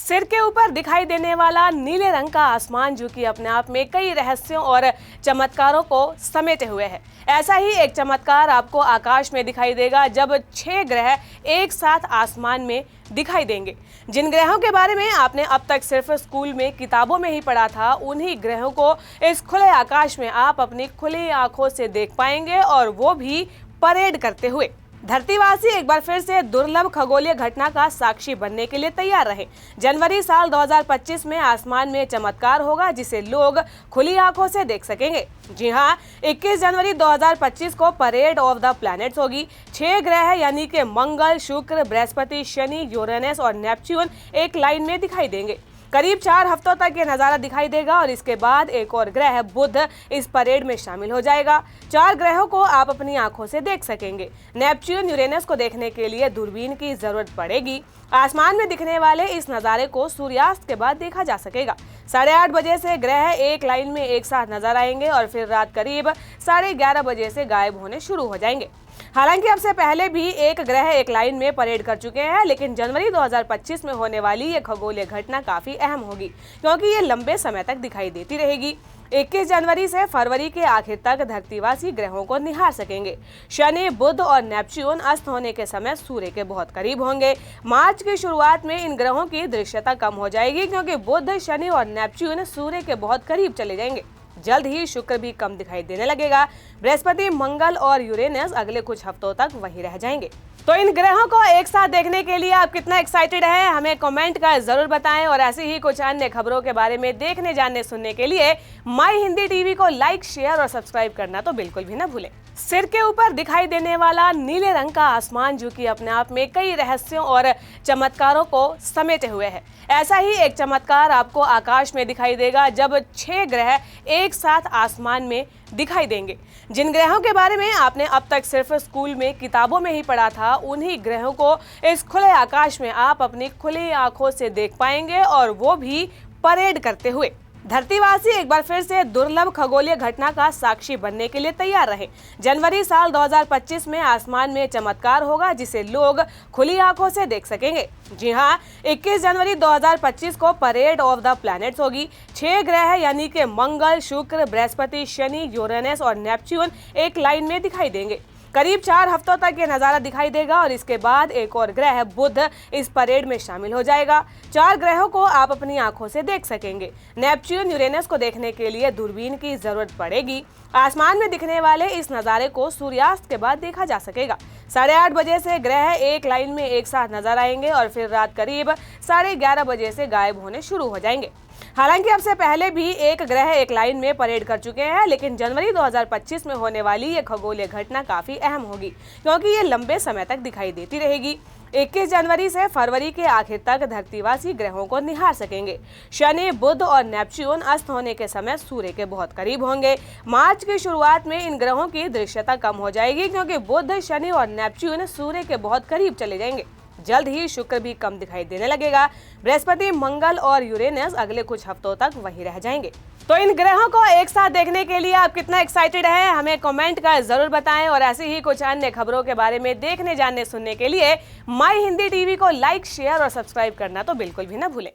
सिर के ऊपर दिखाई देने वाला नीले रंग का आसमान जो कि अपने आप में कई रहस्यों और चमत्कारों को समेटे हुए है। ऐसा ही एक चमत्कार आपको आकाश में दिखाई देगा जब 6 ग्रह एक साथ आसमान में दिखाई देंगे। जिन ग्रहों के बारे में आपने अब तक सिर्फ स्कूल में किताबों में ही पढ़ा था, उन्हीं ग्रहों को इस खुले आकाश में आप अपनी खुली आंखों से देख पाएंगे, और वो भी परेड करते हुए। धरतीवासी एक बार फिर से दुर्लभ खगोलीय घटना का साक्षी बनने के लिए तैयार रहे। जनवरी साल 2025 में आसमान में चमत्कार होगा जिसे लोग खुली आंखों से देख सकेंगे। जी हां, 21 जनवरी 2025 को परेड ऑफ द प्लैनेट्स होगी। 6 ग्रह यानी कि मंगल, शुक्र, बृहस्पति, शनि, यूरेनस और नेपच्यून एक लाइन में दिखाई देंगे। करीब 4 हफ्तों तक ये नज़ारा दिखाई देगा और इसके बाद एक और ग्रह बुध इस परेड में शामिल हो जाएगा। 4 ग्रहों को आप अपनी आंखों से देख सकेंगे। नेपच्यून, यूरेनस को देखने के लिए दूरबीन की जरूरत पड़ेगी। आसमान में दिखने वाले इस नज़ारे को सूर्यास्त के बाद देखा जा सकेगा। 8:30 बजे से ग्रह एक लाइन में एक साथ नजर आएंगे और फिर रात करीब 11:30 बजे से गायब होने शुरू हो जाएंगे। हालांकि अब से पहले भी एक ग्रह एक लाइन में परेड कर चुके हैं, लेकिन जनवरी 2025 में होने वाली ये खगोलीय घटना काफी अहम होगी क्योंकि ये लंबे समय तक दिखाई देती रहेगी। 21 जनवरी से फरवरी के आखिर तक धरतीवासी ग्रहों को निहार सकेंगे। शनि, बुध और नेपच्यून अस्त होने के समय सूर्य के बहुत करीब होंगे। मार्च की शुरुआत में इन ग्रहों की दृश्यता कम हो जाएगी क्योंकि बुध, शनि और नेपच्यून सूर्य के बहुत करीब चले जाएंगे। जल्द ही शुक्र भी कम दिखाई देने लगेगा। बृहस्पति, मंगल और यूरेनस अगले कुछ हफ्तों तक वहीं रह जाएंगे। तो इन ग्रहों को एक साथ देखने के लिए आप कितना एक्साइटेड हैं, हमें कमेंट कर जरूर बताएं, और ऐसी ही कुछ अन्य खबरों के बारे में देखने, जानने, सुनने के लिए माई हिंदी टीवी को लाइक, शेयर और सब्सक्राइब करना तो बिल्कुल भी ना भूलें। सिर के ऊपर दिखाई देने वाला नीले रंग का आसमान जो कि अपने आप में कई रहस्यों और चमत्कारों को समेटे हुए है। ऐसा ही एक चमत्कार आपको आकाश में दिखाई देगा जब 6 ग्रह एक साथ आसमान में दिखाई देंगे। जिन ग्रहों के बारे में आपने अब तक सिर्फ स्कूल में किताबों में ही पढ़ा था, उन्हीं ग्रहों को इस खुले आकाश में आप अपनी खुली आंखों से देख पाएंगे, और वो भी परेड करते हुए। धरतीवासी एक बार फिर से दुर्लभ खगोलीय घटना का साक्षी बनने के लिए तैयार रहे। जनवरी साल 2025 में आसमान में चमत्कार होगा जिसे लोग खुली आंखों से देख सकेंगे। जी हां, 21 जनवरी 2025 को परेड ऑफ द प्लैनेट्स होगी। 6 ग्रह यानी कि मंगल, शुक्र, बृहस्पति, शनि, यूरेनस और नेपच्यून एक लाइन में दिखाई देंगे। करीब 4 हफ्तों तक ये नज़ारा दिखाई देगा और इसके बाद एक और ग्रह बुध इस परेड में शामिल हो जाएगा। 4 ग्रहों को आप अपनी आंखों से देख सकेंगे। नेपच्यून, यूरेनस को देखने के लिए दूरबीन की जरूरत पड़ेगी। आसमान में दिखने वाले इस नज़ारे को सूर्यास्त के बाद देखा जा सकेगा। 8:30 बजे से ग्रह एक लाइन में एक साथ नजर आएंगे और फिर रात करीब 11:30 बजे से गायब होने शुरू हो जाएंगे। हालांकि अब से पहले भी एक ग्रह एक लाइन में परेड कर चुके हैं, लेकिन जनवरी 2025 में होने वाली ये खगोलीय घटना काफी अहम होगी क्योंकि ये लंबे समय तक दिखाई देती रहेगी। 21 जनवरी से फरवरी के आखिर तक धरतीवासी ग्रहों को निहार सकेंगे। शनि, बुध और नेपच्यून अस्त होने के समय सूर्य के बहुत करीब होंगे। मार्च की शुरुआत में इन ग्रहों की दृश्यता कम हो जाएगी क्योंकि बुध, शनि और नेपच्यून सूर्य के बहुत करीब चले जाएंगे। जल्द ही शुक्र भी कम दिखाई देने लगेगा। बृहस्पति, मंगल और यूरेनस अगले कुछ हफ्तों तक वहीं रह जाएंगे। तो इन ग्रहों को एक साथ देखने के लिए आप कितना एक्साइटेड हैं, हमें कमेंट कर जरूर बताएं, और ऐसी ही कुछ अन्य खबरों के बारे में देखने, जानने, सुनने के लिए माई हिंदी टीवी को लाइक, शेयर और सब्सक्राइब करना तो बिल्कुल भी ना भूलें।